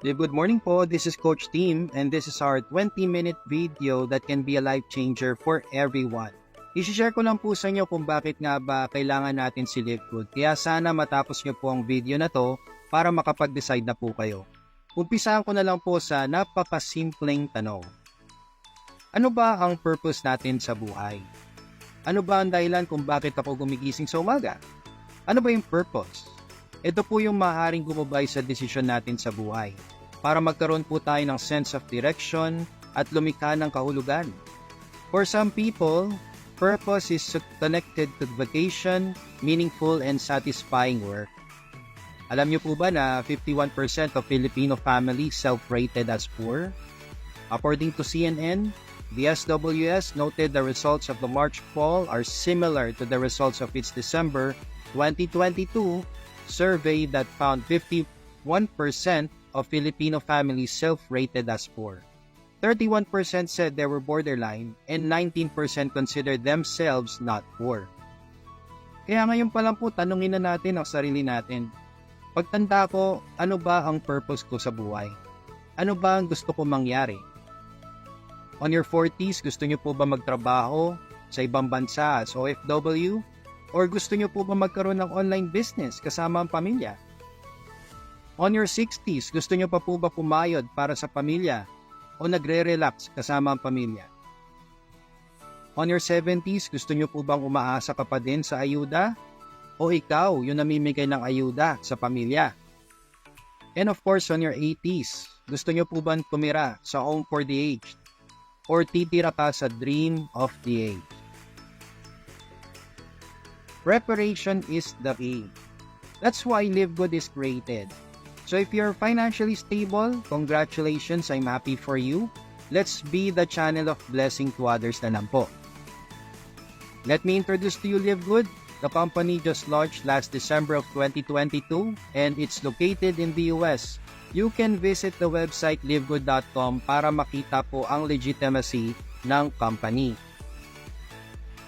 Good morning po, this is Coach Team and this is our 20-minute video that can be a life changer for everyone. I-share ko lang po sa inyo kung bakit nga ba kailangan natin si Live Good. Kaya sana matapos nyo po ang video na to para makapag-decide na po kayo. Umpisahan ko na lang po sa napakasimpleng tanong. Ano ba ang purpose natin sa buhay? Ano ba ang dahilan kung bakit ako gumigising sa umaga? Ano ba yung purpose? Ito po yung maaaring gumabay sa desisyon natin sa buhay para magkaroon po tayo ng sense of direction at lumikha ng kahulugan. For some people, purpose is connected to vacation, meaningful and satisfying work. Alam niyo po ba na 51% of Filipino families self-rated as poor? According to CNN, the SWS noted the results of the March poll are similar to the results of its December 2022 survey that found 51% of Filipino families self-rated as poor. 31% said they were borderline and 19% considered themselves not poor. Kaya ngayon pa lang po tanungin na natin ang sarili natin. Pagtanda ko, ano ba ang purpose ko sa buhay? Ano ba ang gusto ko mangyari? On your 40s, gusto niyo po ba magtrabaho sa ibang bansa as OFW? Or gusto nyo po ba magkaroon ng online business kasama ang pamilya? On your 60s, gusto nyo pa po ba pumayod para sa pamilya o nagre-relax kasama ang pamilya? On your 70s, gusto nyo po bang umaasa ka pa din sa ayuda? O ikaw yung namimigay ng ayuda sa pamilya? And of course, on your 80s, gusto nyo po bang tumira sa home for the aged? Or titira ka sa dream of the aged? Preparation is the key. That's why Live Good is created. So if you're financially stable, congratulations, I'm happy for you. Let's be the channel of blessing to others na lang po. Let me introduce to you Live Good. The company just launched last December of 2022 and it's located in the US. You can visit the website livegood.com para makita po ang legitimacy ng company.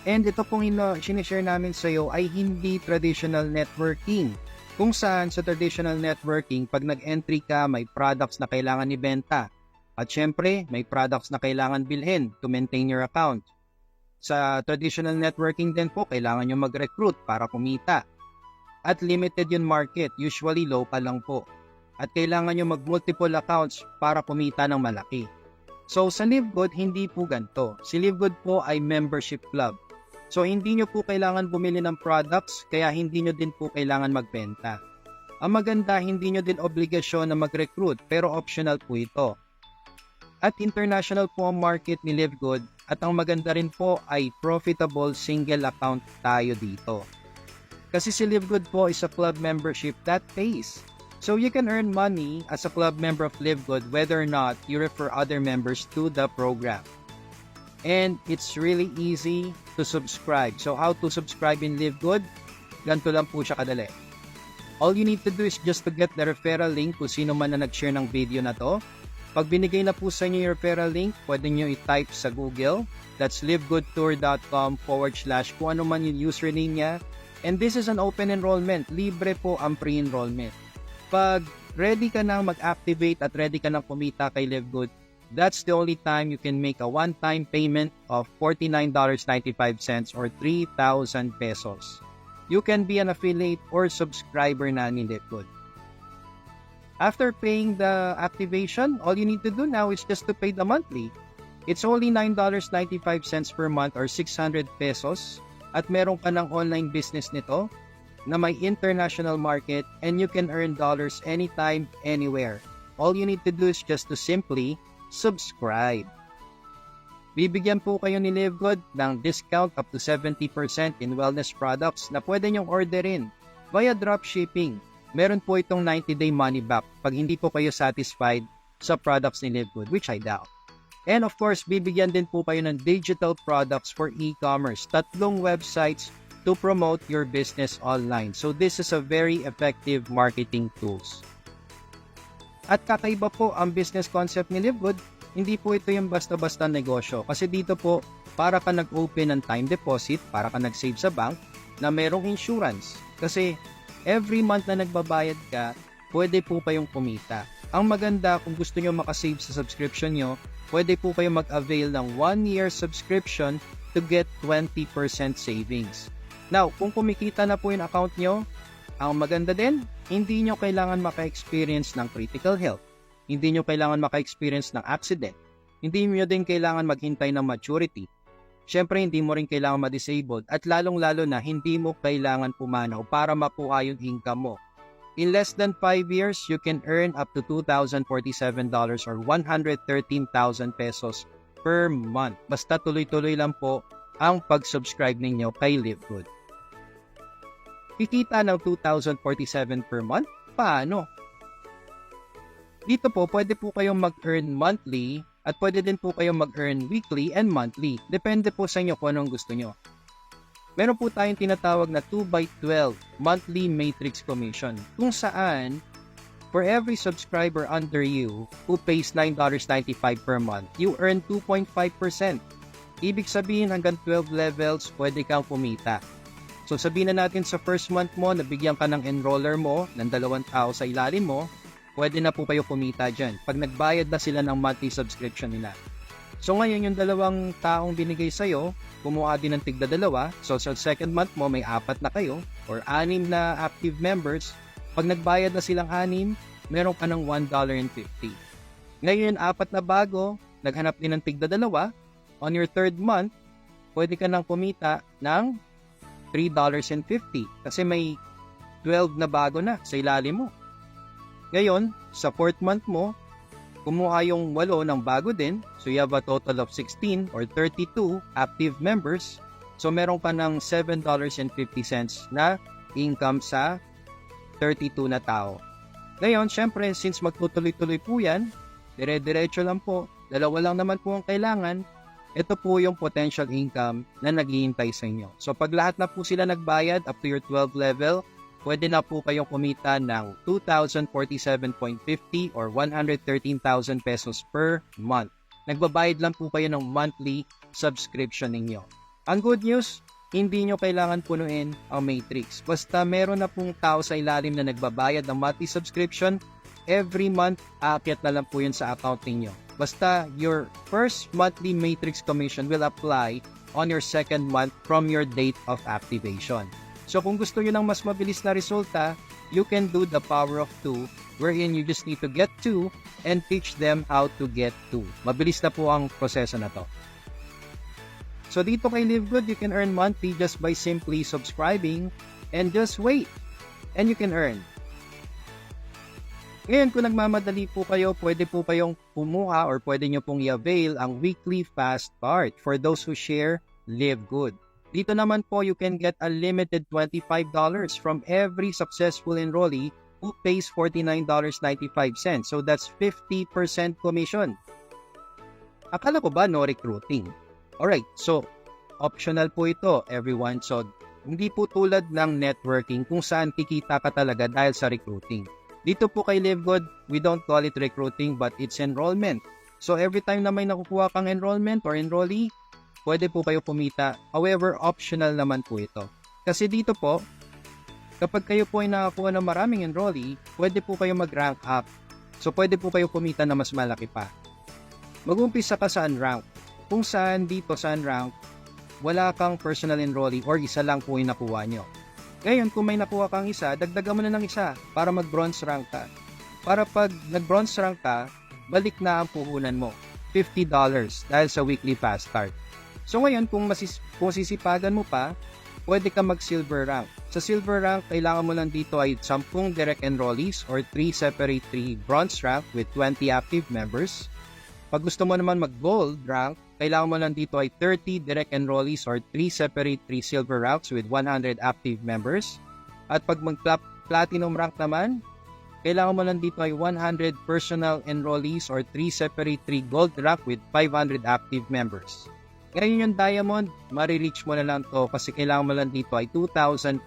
And ito pong sinishare namin sa iyo ay hindi traditional networking. Kung saan sa traditional networking, pag nag-entry ka, may products na kailangan ibenta. At syempre, may products na kailangan bilhin to maintain your account. Sa traditional networking din po, kailangan nyo mag-recruit para kumita. At limited yung market, usually local lang po. At kailangan nyo mag-multiple accounts para kumita ng malaki. So sa Live Good, hindi po ganito. Si Live Good po ay membership club. So hindi nyo po kailangan bumili ng products, kaya hindi nyo din po kailangan magbenta. Ang maganda, hindi nyo din obligasyon na mag-recruit, pero optional po ito. At international po ang market ni Live Good, at ang maganda rin po ay profitable single account tayo dito. Kasi si Live Good po is a club membership that pays. So you can earn money as a club member of Live Good whether or not you refer other members to the program. And it's really easy to subscribe. So how to subscribe in Live Good? Ganito lang po siya kadali. All you need to do is just to get the referral link kung sino man na nag-share ng video na to. Pag binigay na po sa inyo yung referral link, pwede nyo i-type sa Google. That's livegoodtour.com/ kung ano man yung username niya. And this is an open enrollment. Libre po ang pre-enrollment. Pag ready ka na mag-activate at ready ka na kumita kay Live Good, that's the only time you can make a one-time payment of $49.95 or 3,000 pesos. You can be an affiliate or subscriber na ni Live Good. After paying the activation, all you need to do now is just to pay the monthly. It's only $9.95 per month or 600 pesos at meron ka ng online business nito na may international market and you can earn dollars anytime, anywhere. All you need to do is just to simply subscribe. Bibigyan po kayo ni Live Good ng discount up to 70% in wellness products na pwede nyong orderin via dropshipping. Meron po itong 90-day money back pag hindi po kayo satisfied sa products ni Live Good, which I doubt. And of course, bibigyan din po kayo ng digital products for e-commerce, 3 websites to promote your business online. So this is a very effective marketing tools. At kakaiba po ang business concept ni Live Good, hindi po ito yung basta-basta negosyo. Kasi dito po, para ka nag-open ng time deposit, para ka nag-save sa bank na merong insurance. Kasi every month na nagbabayad ka, pwede po kayong kumita. Ang maganda kung gusto nyo makasave sa subscription nyo, pwede po kayong mag-avail ng 1-year subscription to get 20% savings. Now, kung kumikita na po yung account nyo, ang maganda din, hindi nyo kailangan maka-experience ng critical health. Hindi nyo kailangan maka-experience ng accident. Hindi nyo din kailangan maghintay ng maturity. Siyempre, hindi mo rin kailangan ma-disabled at lalong-lalo na hindi mo kailangan pumanaw para makuha yung income mo. In less than 5 years, you can earn up to $2,047 or 113,000 pesos per month. Basta tuloy-tuloy lang po ang pag-subscribe ninyo kay LiveGood. Kikita ng $2,047 per month? Paano? Dito po, pwede po kayong mag-earn monthly at pwede din po kayong mag-earn weekly and monthly. Depende po sa inyo kung anong gusto nyo. Meron po tayong tinatawag na 2x12 monthly matrix commission kung saan for every subscriber under you who pays $9.95 per month, you earn 2.5%. Ibig sabihin hanggang 12 levels, pwede kang kumita. So sabihin na natin sa first month mo, nabigyan ka ng enroller mo ng 2 tao sa ilalim mo, pwede na po kayo kumita dyan pag nagbayad na sila ng monthly subscription nila. So ngayon yung 2 taong binigay sa'yo, kumuha din ng tigda-2. So sa second month mo, may 4 na kayo or 6 na active members. Pag nagbayad na silang 6, meron ka ng $1.50. Ngayon, 4 na bago, naghanap din ng tigda-2. On your third month, pwede ka nang kumita ng $3.50 kasi may 12 na bago na sa ilalim mo. Ngayon, sa fourth month mo, kumuha yung 8 ng bago din. So you have a total of 16 or 32 active members. So meron ka ng $7.50 na income sa 32 na tao. Ngayon, syempre, since magtutuloy-tuloy po yan, dire-diretso lang po, 2 lang naman po ang kailangan, ito po yung potential income na naghihintay sa inyo. So pag lahat na po sila nagbayad up to your 12 level, pwede na po kayong kumita ng 2,047.50 or 113,000 pesos per month. Nagbabayad lang po kayo ng monthly subscription ninyo. Ang good news, hindi nyo kailangan punuin ang matrix. Basta meron na pong tao sa ilalim na nagbabayad ng monthly subscription, every month, aakyat na lang po yun sa account ninyo. Basta your first monthly matrix commission will apply on your second month from your date of activation. So kung gusto nyo ng mas mabilis na resulta, you can do the power of 2 wherein you just need to get 2 and teach them how to get 2. Mabilis na po ang proseso na to. So dito kay LiveGood, you can earn monthly just by simply subscribing and just wait. And you can earn. Ngayon, kung nagmamadali po kayo, pwede po kayong kumuha or pwede nyo pong i-avail ang weekly fast card for those who share LiveGood. Dito naman po, you can get a limited $25 from every successful enrollee who pays $49.95. So that's 50% commission. Akala ko ba no recruiting? Alright, so optional po ito, everyone. So hindi po tulad ng networking kung saan kikita ka talaga dahil sa recruiting. Dito po kay LiveGood, we don't call it recruiting but it's enrollment. So every time na may nakukuha kang enrollment or enrollee, pwede po kayo kumita. However, optional naman po ito. Kasi dito po, kapag kayo po ay nakakuha ng maraming enrollee, pwede po kayo mag-rank up. So, pwede po kayo kumita na mas malaki pa. Mag-umpisa ka sa unrank. Kung saan dito sa unrank, wala kang personal enrollee or isa lang po yung nakuha nyo. Ngayon, kung may nakuha kang isa, dagdagan mo na ng isa para mag-bronze rank ka. Para pag nag-bronze rank ka, balik na ang puhunan mo. $50 dahil sa weekly fast start. So ngayon, kung sisipagan mo pa, pwede ka mag-silver rank. Sa silver rank, kailangan mo lang dito ay 10 direct enrollees or 3 separate 3 bronze rank with 20 active members. Pag gusto mo naman mag-gold rank, kailangan mo lang dito ay 30 direct enrollees or 3 separate 3 silver ranks with 100 active members. At pag mag-platinum rank naman, kailangan mo lang dito ay 100 personal enrollees or 3 separate 3 gold rank with 500 active members. Ngayon yung diamond, marireach mo na lang to kasi kailangan mo lang dito ay 2,500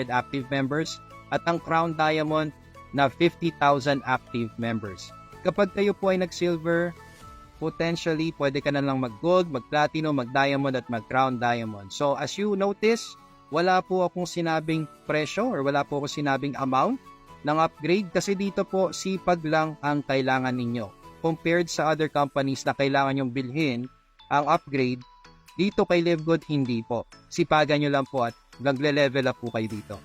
active members at ang crown diamond na 50,000 active members. Kapag kayo po ay nag-silver, potentially pwede ka na lang mag-gold, mag-platinum, mag-diamond at mag-crown diamond. So as you notice, wala po akong sinabing presyo or wala po akong sinabing amount ng upgrade kasi dito po sipag lang ang kailangan ninyo. Compared sa other companies na kailangan yung bilhin ang upgrade, dito kay Livegood hindi po. Sipagan nyo lang po at nagle-level up po kayo dito.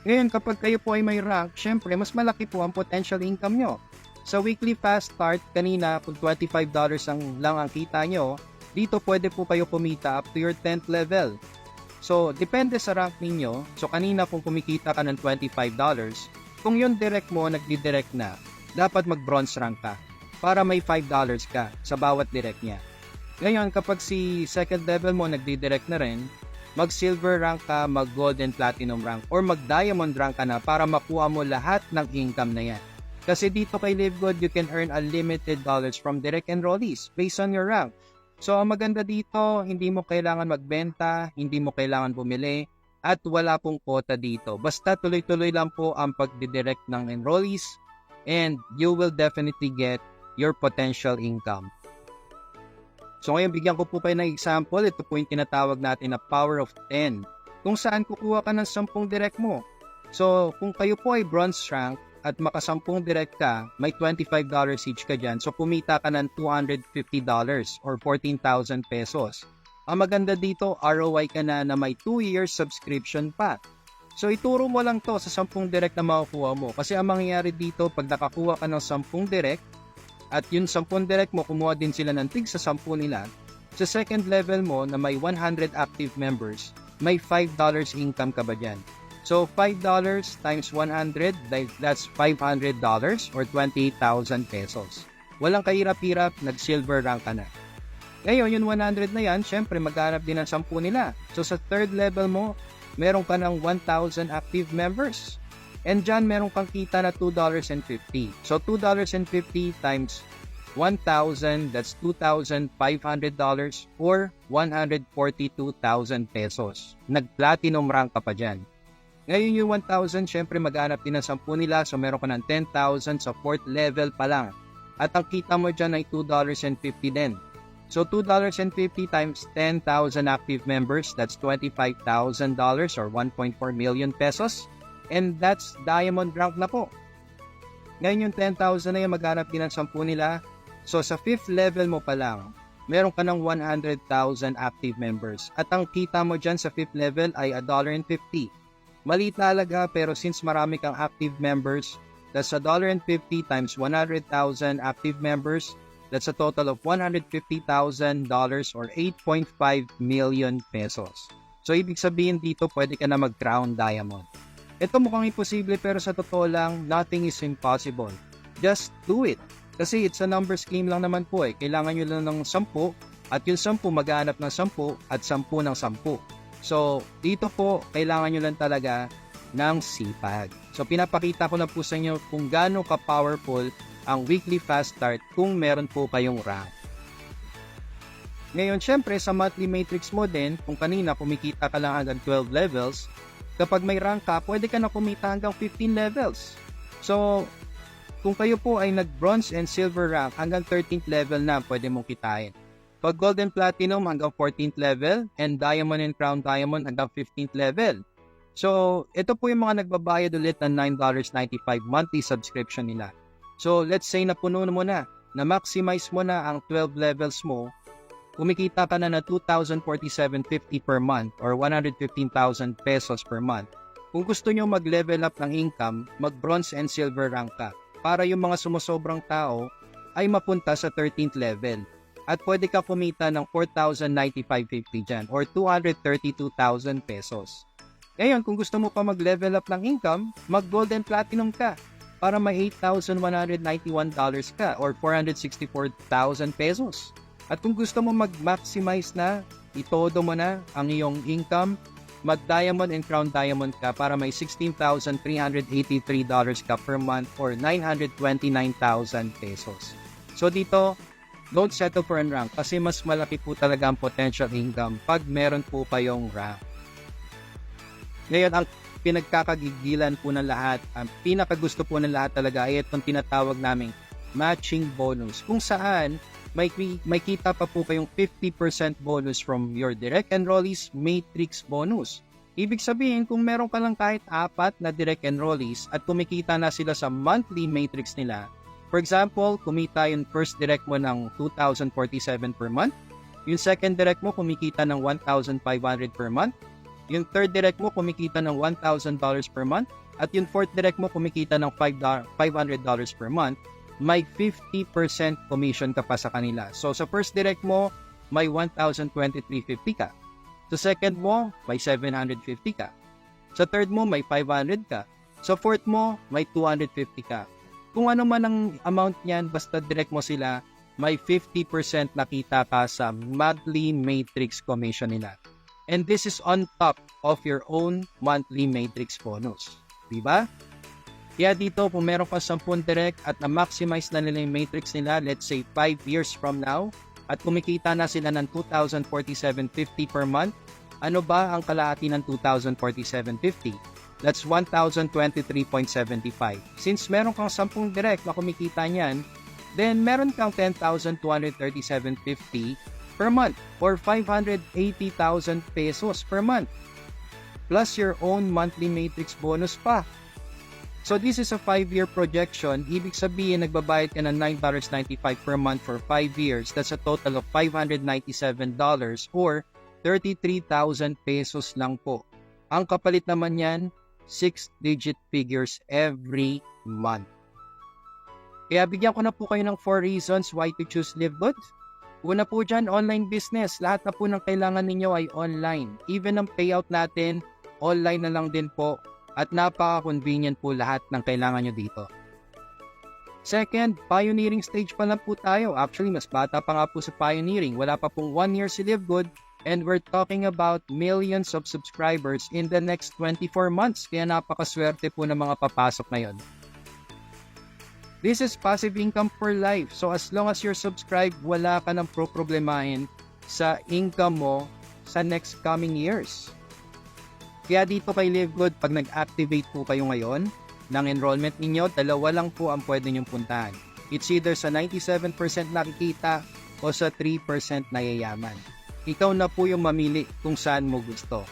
Ngayon, kapag kayo po ay may rank, syempre mas malaki po ang potential income nyo. Sa weekly fast start, kanina kung $25 lang ang kita nyo, dito pwede po kayo kumita up to your 10th level. So, depende sa rank ninyo. So, kanina kung kumikita ka ng $25, kung yung direct mo nagdi-direct na, dapat mag-bronze rank ka para may $5 ka sa bawat direct niya. Ngayon, kapag si second level mo nagdi-direct na rin, mag-silver rank ka, mag-gold and platinum rank, or mag-diamond rank ka na para makuha mo lahat ng income na yan. Kasi dito kay Livegood, you can earn unlimited dollars from direct enrollees based on your rank. So, ang maganda dito, hindi mo kailangan magbenta, hindi mo kailangan bumili, at wala pong quota dito. Basta tuloy-tuloy lang po ang pagdidirect ng enrollees, and you will definitely get your potential income. So, ngayon, bigyan ko po kayo ng example. Ito po yung tinatawag natin na power of 10. Kung saan kukuha ka ng 10 direct mo. So, kung kayo po ay bronze rank, at makasampung direct ka, may $25 each ka dyan. So, kumita ka ng $250 or 14,000 pesos. Ang maganda dito, ROI ka na may 2 years subscription pa. So, ituro mo lang to sa 10 direct na makukuha mo. Kasi ang mangyayari dito, pag nakakuha ka ng 10 direct, at yung 10 direct mo, kumuha din sila ng tig sa 10 nila, sa second level mo na may 100 active members, may $5 income ka ba dyan? So, $5 times 100, that's $500 or 28,000 pesos. Walang kahirap-hirap, nag-silver rank ka na. Ngayon, yung 100 na yan, syempre, maghanap din ng 10 nila. So, sa third level mo, meron ka ng 1,000 active members. And dyan, meron kang kita na $2.50. So, $2.50 times 1,000, that's $2,500 or 142,000 pesos. Nag-platinum rank ka pa dyan. Ngayon yung 1,000, syempre maghanap din ng 10 nila, so meron ka ng 10,000 sa 4th level pa lang. At ang kita mo dyan ay $2.50 din. So $2.50 times 10,000 active members, that's $25,000 or 1.4 million pesos. And that's diamond rank na po. Ngayon yung 10,000 na yan, maghanap din ng 10 nila. So sa 5th level mo pa lang, meron ka ng 100,000 active members. At ang kita mo dyan sa 5th level ay $1.50. Maliit talaga pero since marami kang active members, that's $1.50 times 100,000 active members, that's a total of $150,000 or 8.5 million pesos. So ibig sabihin dito pwede ka na mag-crown diamond. Ito mukhang imposible pero sa totoo lang, nothing is impossible. Just do it. Kasi it's a numbers game lang naman po eh. Kailangan nyo lang ng 10 at yung 10 maghanap ng 10 at 10 ng 10. So, dito po, kailangan nyo lang talaga ng sipag. So, pinapakita ko na po sa inyo kung gaano ka-powerful ang weekly fast start kung meron po kayong rank. Ngayon, syempre, sa monthly matrix mo din, kung kanina kumikita ka lang hanggang 12 levels, kapag may rank ka, pwede ka na kumita hanggang 15 levels. So, kung kayo po ay nag-bronze and silver rank, hanggang 13th level na pwede mong kitain. Pag gold and platinum hanggang 14th level and diamond and crown diamond hanggang 15th level. So, ito po yung mga nagbabayad ulit ng $9.95 monthly subscription nila. So, let's say na puno mo na-maximize mo na ang 12 levels mo, kumikita ka na 2,047.50 per month or 115,000 pesos per month. Kung gusto nyo mag-level up ng income, mag-bronze and silver rank ka para yung mga sumusobrang tao ay mapunta sa 13th level. At pwede ka kumita ng 4,095.50 dyan or 232,000 pesos. Ngayon, kung gusto mo pa mag-level up ng income, mag-gold and platinum ka para may $8,191 ka or 464,000 pesos. At kung gusto mo mag-maximize na, itodo mo na ang iyong income, mag-diamond and crown diamond ka para may $16,383 ka per month or 929,000 pesos. So dito, don't settle for a rank kasi mas malaki po talaga ang potential income pag meron po kayong rank. Ngayon, ang pinagkakagigilan po ng lahat, ang pinakagusto po ng lahat talaga ay itong tinatawag naming matching bonus kung saan may kita pa po kayong 50% bonus from your direct enrollees matrix bonus. Ibig sabihin, kung meron ka lang kahit 4 na direct enrollees at kumikita na sila sa monthly matrix nila, for example, kumita yung first direct mo ng 2,047 per month, yung second direct mo kumikita ng 1,500 per month, yung third direct mo kumikita ng $1,000 per month, at yung fourth direct mo kumikita ng $500 per month, may 50% commission ka pa sa kanila. So sa first direct mo, may 1,023.50 ka. Sa second mo, may 750 ka. Sa third mo, may 500 ka. Sa fourth mo, may 250 ka. Kung ano man ang amount niyan, basta direct mo sila, may 50% nakita ka sa monthly matrix commission nila. And this is on top of your own monthly matrix bonus. Diba? Kaya dito, kung meron ka 10 direct at na-maximize na nila yung matrix nila, let's say 5 years from now, at kumikita na sila ng 2,047.50 per month, ano ba ang kalahati ng 2,047.50? That's 1,023.75. Since meron kang 10 direct na kumikita niyan, then meron kang 10,237.50 per month or 580,000 pesos per month. Plus your own monthly matrix bonus pa. So this is a 5-year projection. Ibig sabihin, nagbabayad ka ng $9.95 per month for 5 years. That's a total of $597 or 33,000 pesos lang po. Ang kapalit naman yan, 6-digit figures every month. Kaya bigyan ko na po kayo ng 4 reasons why to choose LiveGood. Una po dyan, online business. Lahat na po ng kailangan ninyo ay online. Even ang payout natin, online na lang din po. At napaka-convenient po lahat ng kailangan nyo dito. Second, pioneering stage pa lang po tayo. Actually, mas bata pa nga po sa pioneering. Wala pa pong 1 year si LiveGood. And we're talking about millions of subscribers in the next 24 months. Kaya napakaswerte po ng mga papasok na yun. This is passive income for life. So as long as you're subscribed, wala ka nang problemahin sa income mo sa next coming years. Kaya dito kay LiveGood, pag nag-activate po kayo ngayon ng enrollment ninyo, 2 lang po ang pwede nyong puntahan. It's either sa 97% nakikita o sa 3% nayayaman. Ikaw na po yung mamili kung saan mo gusto.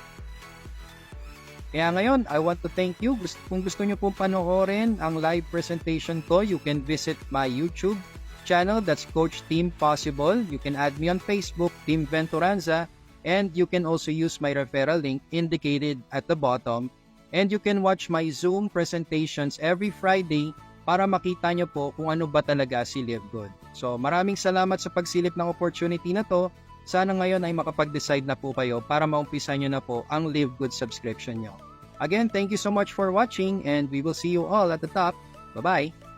Kaya ngayon, I want to thank you. Kung gusto nyo pong panoorin ang live presentation ko, you can visit my YouTube channel. That's Coach Team Possible. You can add me on Facebook, Team Venturanza. And you can also use my referral link indicated at the bottom. And you can watch my Zoom presentations every Friday para makita nyo po kung ano ba talaga si LiveGood. So maraming salamat sa pagsilip ng opportunity na to. Sana ngayon ay makapag-decide na po kayo para maumpisa nyo na po ang LiveGood subscription nyo. Again, thank you so much for watching and we will see you all at the top. Bye-bye!